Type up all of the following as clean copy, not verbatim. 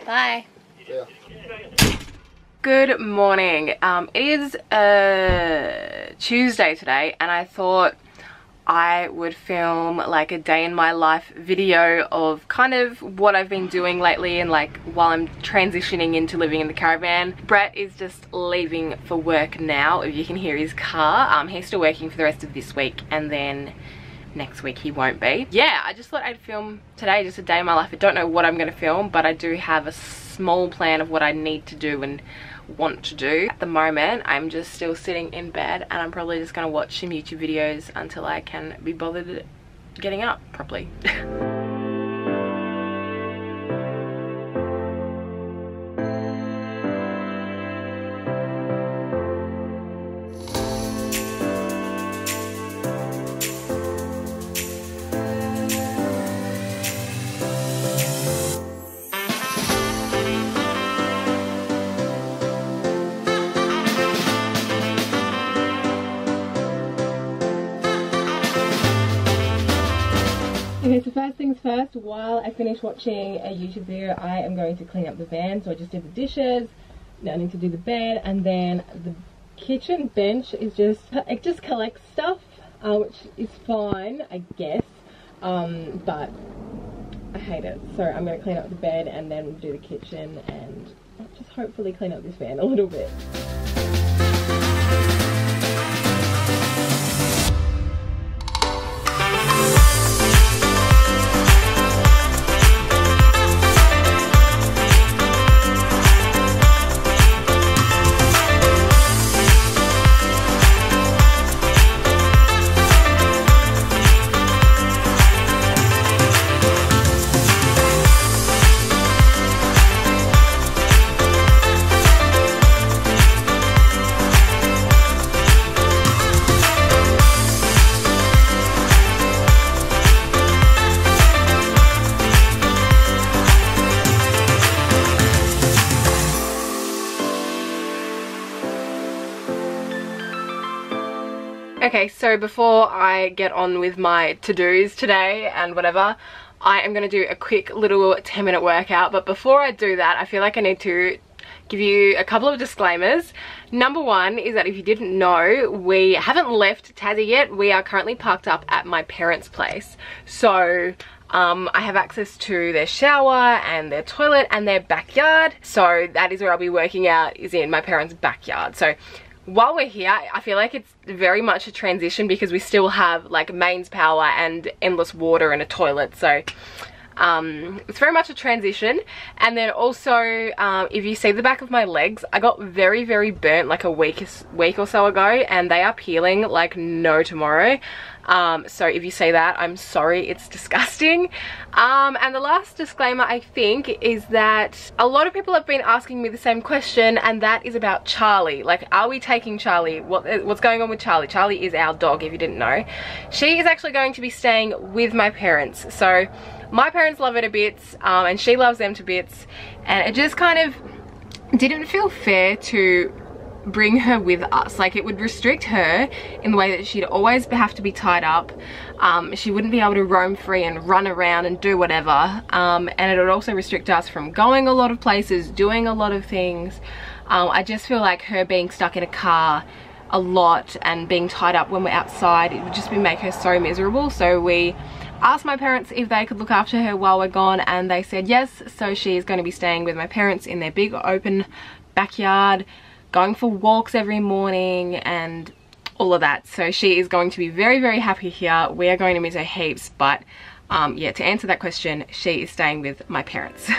Bye. Yeah. Good morning. It is Tuesday today, and I thought I would film like a day in my life video of kind of what I've been doing lately and like while I'm transitioning into living in the caravan. Brett is just leaving for work now, if you can hear his car. He's still working for the rest of this week, and then next week he won't be. Yeah, I just thought I'd film today, just a day in my life. I don't know what I'm going to film, but I do have a small plan of what I need to do and want to do. At the moment, I'm just still sitting in bed, and I'm probably just going to watch some YouTube videos until I can be bothered getting up properly. Okay, so first things first, while I finish watching a YouTube video, I am going to clean up the van. So I just did the dishes, now I need to do the bed, and then the kitchen bench is just, it just collects stuff, which is fine, I guess, but I hate it. So I'm going to clean up the bed and then do the kitchen and just hopefully clean up this van a little bit. Okay, so before I get on with my to-dos today and whatever, I am going to do a quick little 10-minute workout. But before I do that, I feel like I need to give you a couple of disclaimers. Number one is that if you didn't know, we haven't left Tassie yet. We are currently parked up at my parents' place. So I have access to their shower and their toilet and their backyard. So that is where I'll be working out, is in my parents' backyard. So while we're here, I feel like it's very much a transition because we still have like mains power and endless water and a toilet. So it's very much a transition. And then also, if you see the back of my legs, I got very, very burnt like a week or so ago, and they are peeling like no tomorrow. So if you say that, I'm sorry, it's disgusting. And the last disclaimer, I think, is that a lot of people have been asking me the same question, and that is about Charlie. Like, are we taking Charlie? What's going on with Charlie? Charlie is our dog, if you didn't know. She is actually going to be staying with my parents. So my parents love her to bits, and she loves them to bits, and it just kind of didn't feel fair to bring her with us. Like, it would restrict her in the way that she'd always have to be tied up. She wouldn't be able to roam free and run around and do whatever, and it would also restrict us from going a lot of places, doing a lot of things. I just feel like her being stuck in a car a lot and being tied up when we're outside, it would just make her so miserable. So we asked my parents if they could look after her while we're gone, and they said yes. So she's going to be staying with my parents in their big open backyard, going for walks every morning and all of that. So she is going to be very, very happy here. We are going to miss her heaps, but yeah, to answer that question, she is staying with my parents.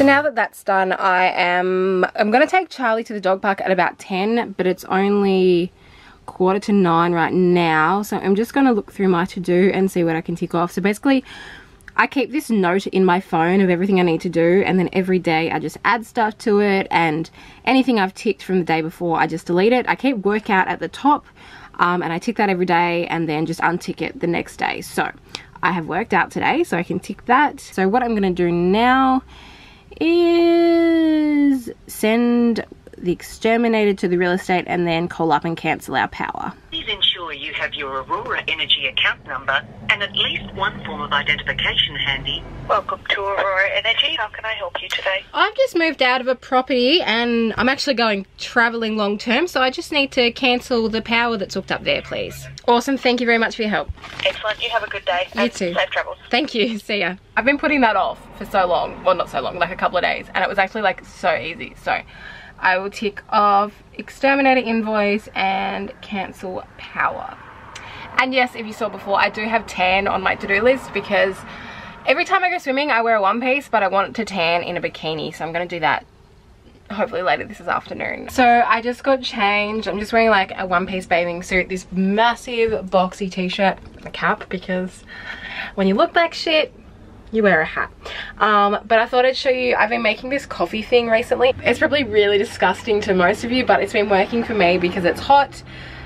So now that that's done, I'm gonna take Charlie to the dog park at about 10, but it's only 8:45 right now. So I'm just gonna look through my to-do and see what I can tick off. So basically, I keep this note in my phone of everything I need to do, and then every day I just add stuff to it, and anything I've ticked from the day before, I just delete it. I keep workout at the top, and I tick that every day and then just untick it the next day. So I have worked out today, so I can tick that. So what I'm gonna do now is send the exterminator to the real estate and then call up and cancel our power. Please ensure you have your Aurora Energy account number and at least one form of identification handy. Welcome to Aurora Energy. How can I help you today? I've just moved out of a property and I'm actually going travelling long term, so I just need to cancel the power that's hooked up there, please. Awesome, thank you very much for your help. Excellent, you have a good day. You too. Safe travels. Thank you, see ya. I've been putting that off for so long, well not so long, like a couple of days, and it was actually like so easy. So I will tick off exterminator invoice and cancel power. And yes, if you saw before, I do have tan on my to-do list because every time I go swimming I wear a one piece, but I want to tan in a bikini, so I'm going to do that hopefully later this afternoon. So I just got changed. I'm just wearing like a one piece bathing suit, this massive boxy t-shirt, a cap, because when you look like shit you wear a hat. But I thought I'd show you, I've been making this coffee thing recently. It's probably really disgusting to most of you, but it's been working for me because it's hot.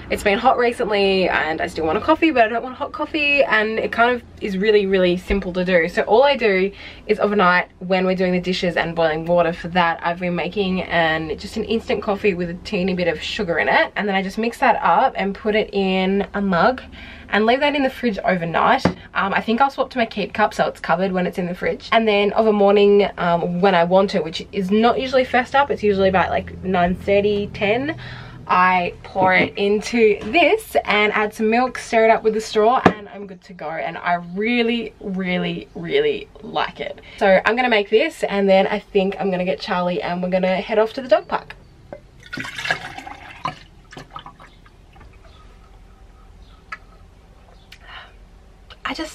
It's been hot recently and I still want a coffee, but I don't want hot coffee, and it kind of is really, really simple to do. So all I do is overnight when we're doing the dishes and boiling water for that, I've been making just an instant coffee with a teeny bit of sugar in it, and then I just mix that up and put it in a mug and leave that in the fridge overnight. I think I'll swap to my keep cup so it's covered when it's in the fridge. And then of a morning when I want to, which is not usually first up, it's usually about like 9:30, 10, I pour it into this and add some milk, stir it up with a straw, and I'm good to go. And I really, really, really like it. So I'm gonna make this, and then I think I'm gonna get Charlie and we're gonna head off to the dog park.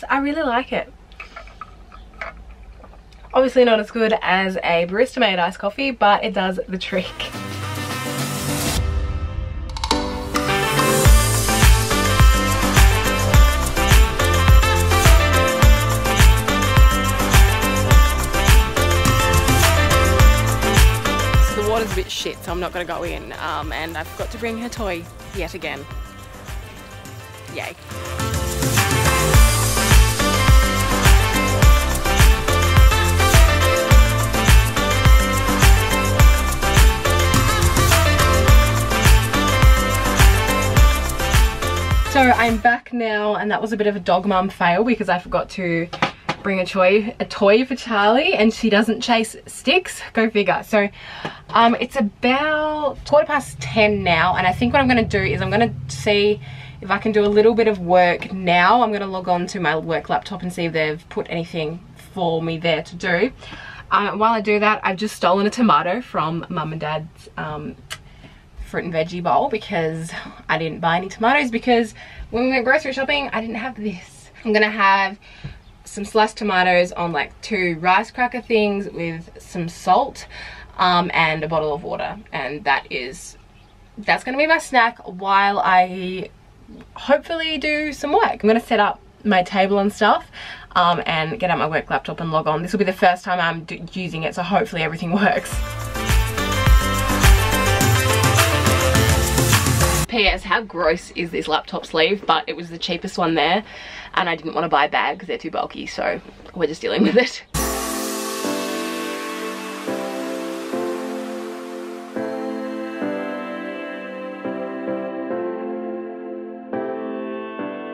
I really like it. Obviously not as good as a barista made iced coffee, but it does the trick. So the water's a bit shit, so I'm not gonna go in, and I forgot to bring her toy yet again. Yay. So I'm back now, and that was a bit of a dog mum fail because I forgot to bring a toy for Charlie, and she doesn't chase sticks. Go figure. So it's about 10:15 now, and I think what I'm going to do is I'm going to see if I can do a little bit of work now. I'm going to log on to my work laptop and see if they've put anything for me there to do. While I do that, I've just stolen a tomato from Mum and Dad's fruit and veggie bowl because I didn't buy any tomatoes, because when we went grocery shopping I didn't have this. I'm gonna have some sliced tomatoes on like 2 rice cracker things with some salt and a bottle of water, and that's gonna be my snack while I hopefully do some work. I'm gonna set up my table and stuff and get out my work laptop and log on. This will be the first time I'm using it, so hopefully everything works. P.S. how gross is this laptop sleeve, but it was the cheapest one there and I didn't want to buy a bag because they're too bulky, so we're just dealing with it.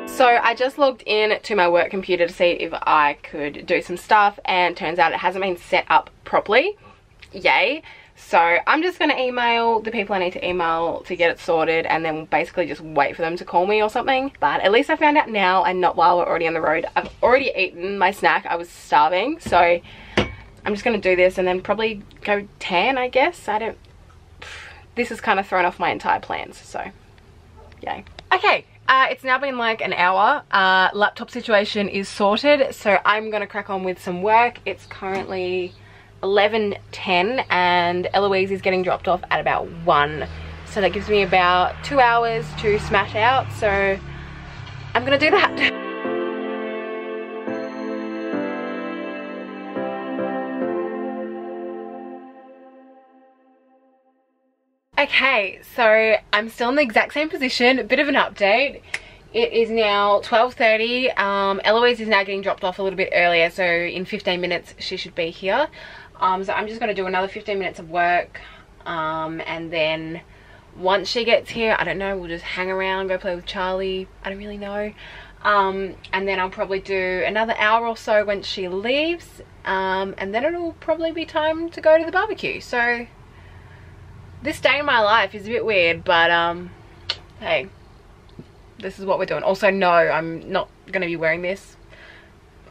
So I just logged in to my work computer to see if I could do some stuff, and turns out it hasn't been set up properly. Yay. So I'm just going to email the people I need to email to get it sorted, and then basically just wait for them to call me or something. But at least I found out now and not while we're already on the road. I've already eaten my snack. I was starving. So I'm just going to do this and then probably go tan, I guess. This has kind of thrown off my entire plans. So yay. Okay. It's now been like an hour. Laptop situation is sorted. So I'm going to crack on with some work. It's currently 11:10 and Eloise is getting dropped off at about 1. So that gives me about 2 hours to smash out. So I'm gonna do that. Okay, so I'm still in the exact same position. A bit of an update. It is now 12:30. Eloise is now getting dropped off a little bit earlier, so in 15 minutes she should be here. So I'm just going to do another 15 minutes of work, and then once she gets here, I don't know, we'll just hang around, go play with Charlie. I don't really know. And then I'll probably do another hour or so when she leaves, and then it'll probably be time to go to the barbecue. So this day in my life is a bit weird, but hey, this is what we're doing. Also, no, I'm not going to be wearing this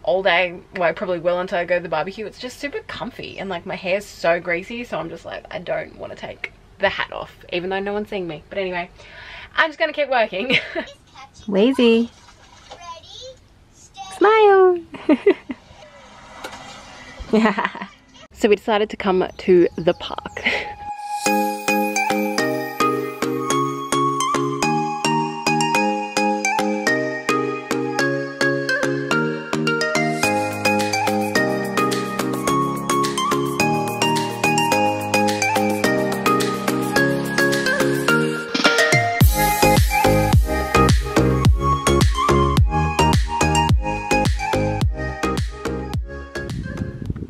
all day. Well, I probably will until I go to the barbecue. It's just super comfy, and like my hair's so greasy, so I'm just like, I don't want to take the hat off, even though no one's seeing me. But anyway, I'm just going to keep working. Lazy. Smile. So we decided to come to the park.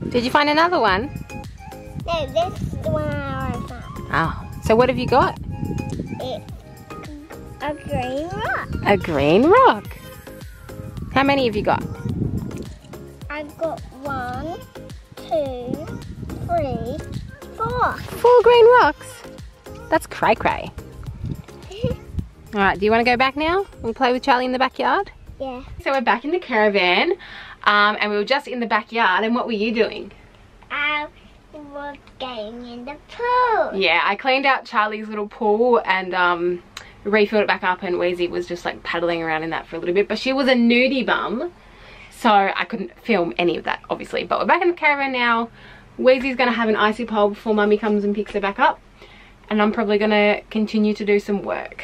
Did you find another one? No, this is the one I found. Oh, so what have you got? It's a green rock. A green rock. How many have you got? I've got 1, 2, 3, 4. 4 green rocks. That's cray cray. Alright, do you want to go back now and play with Charlie in the backyard? Yeah. So we're back in the caravan, and we were just in the backyard, and what were you doing? I was going in the pool. Yeah, I cleaned out Charlie's little pool and refilled it back up, and Wheezy was just like paddling around in that for a little bit, but she was a nudie bum, so I couldn't film any of that obviously. But we're back in the caravan now. Wheezy's gonna have an icy pole before Mummy comes and picks her back up, and I'm probably gonna continue to do some work.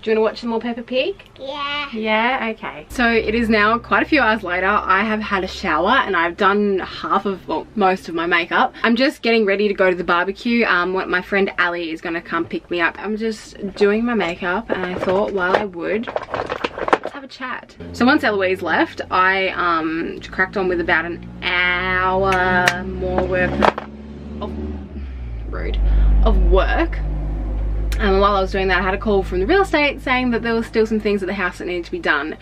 Do you want to watch some more Peppa Pig? Yeah. Yeah, okay. So it is now quite a few hours later. I have had a shower and I've done half of, well, most of my makeup. I'm just getting ready to go to the barbecue. My friend Ali is going to come pick me up. I'm just doing my makeup, and I thought while I would, let's have a chat. So once Eloise left, I cracked on with about an hour more work of work. And while I was doing that, I had a call from the real estate saying that there was still some things at the house that needed to be done,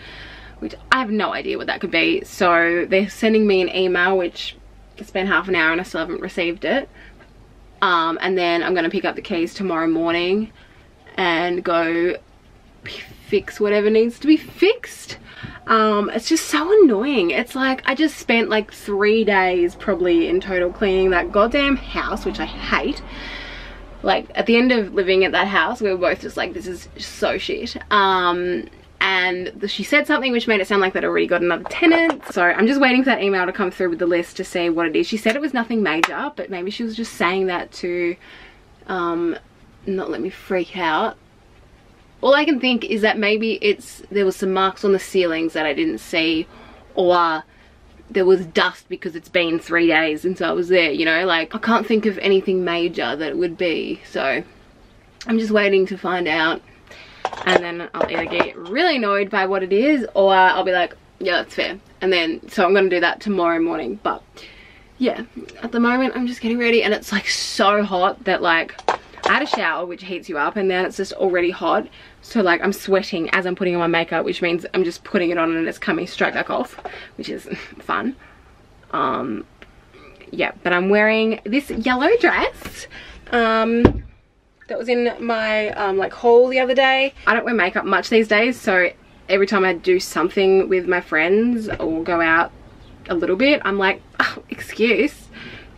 which I have no idea what that could be. So they're sending me an email, which it's been half an hour and I still haven't received it. And then I'm going to pick up the keys tomorrow morning and go fix whatever needs to be fixed. It's just so annoying. It's like I just spent like 3 days probably in total cleaning that goddamn house, which I hate. Like at the end of living at that house, we were both just like, this is so shit. And she said something which made it sound like they'd already got another tenant. So I'm just waiting for that email to come through with the list to see what it is. She said it was nothing major, but maybe she was just saying that to not let me freak out. All I can think is that maybe there was some marks on the ceilings that I didn't see, or there was dust because it's been 3 days since I was there, you know, like I can't think of anything major that it would be. So I'm just waiting to find out, and then I'll either get really annoyed by what it is, or I'll be like, yeah, that's fair. And then, so I'm gonna do that tomorrow morning. But yeah, at the moment I'm just getting ready, and it's like so hot that like I had a shower, which heats you up, and then it's just already hot. So like I'm sweating as I'm putting on my makeup, which means I'm just putting it on and it's coming straight back off, which is fun. Yeah, but I'm wearing this yellow dress that was in my like haul the other day. I don't wear makeup much these days, so every time I do something with my friends or go out a little bit, I'm like, oh, excuse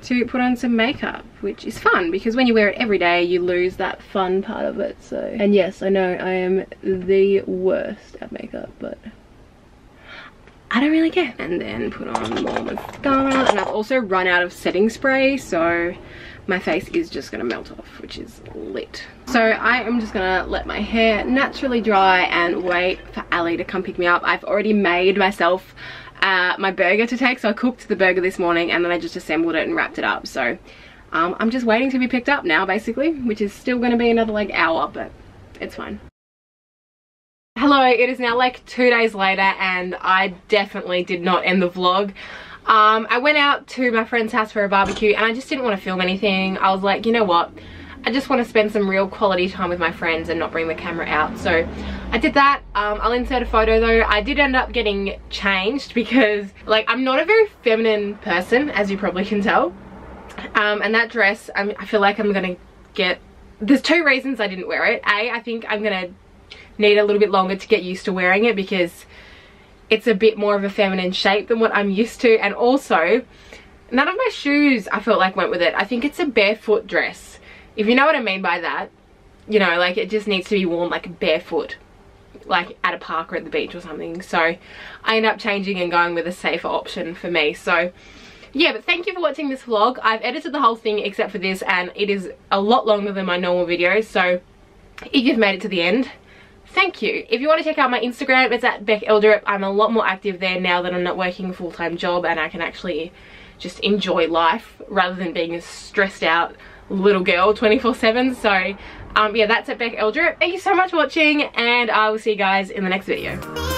to put on some makeup, which is fun because when you wear it every day you lose that fun part of it. So, and yes, I know I am the worst at makeup, but I don't really care. And then put on more mascara, and I've also run out of setting spray, so my face is just gonna melt off, which is lit. So I am just gonna let my hair naturally dry and wait for Ali to come pick me up. I've already made myself my burger to take, so I cooked the burger this morning and then I just assembled it and wrapped it up. So I'm just waiting to be picked up now, basically, which is still gonna be another like hour, but it's fine. Hello, it is now like 2 days later and I definitely did not end the vlog. I went out to my friend's house for a barbecue and I just didn't want to film anything. I was like, you know what, I just want to spend some real quality time with my friends and not bring the camera out. So I did that. I'll insert a photo though. I did end up getting changed because like I'm not a very feminine person, as you probably can tell. And that dress, I feel like I'm gonna get, there's 2 reasons I didn't wear it. A, I think I'm gonna need a little bit longer to get used to wearing it because it's a bit more of a feminine shape than what I'm used to, and also none of my shoes I felt like went with it. I think it's a barefoot dress, if you know what I mean by that. You know, like it just needs to be worn like barefoot, like at a park or at the beach or something. So I ended up changing and going with a safer option for me. So yeah, but thank you for watching this vlog. I've edited the whole thing except for this, and it is a lot longer than my normal videos, so if you've made it to the end, thank you. If you want to check out my Instagram, it's at beceldrup. I'm a lot more active there now that I'm not working a full-time job and I can actually just enjoy life rather than being a stressed out little girl 24/7. So yeah, that's at beceldrup. Thank you so much for watching and I will see you guys in the next video.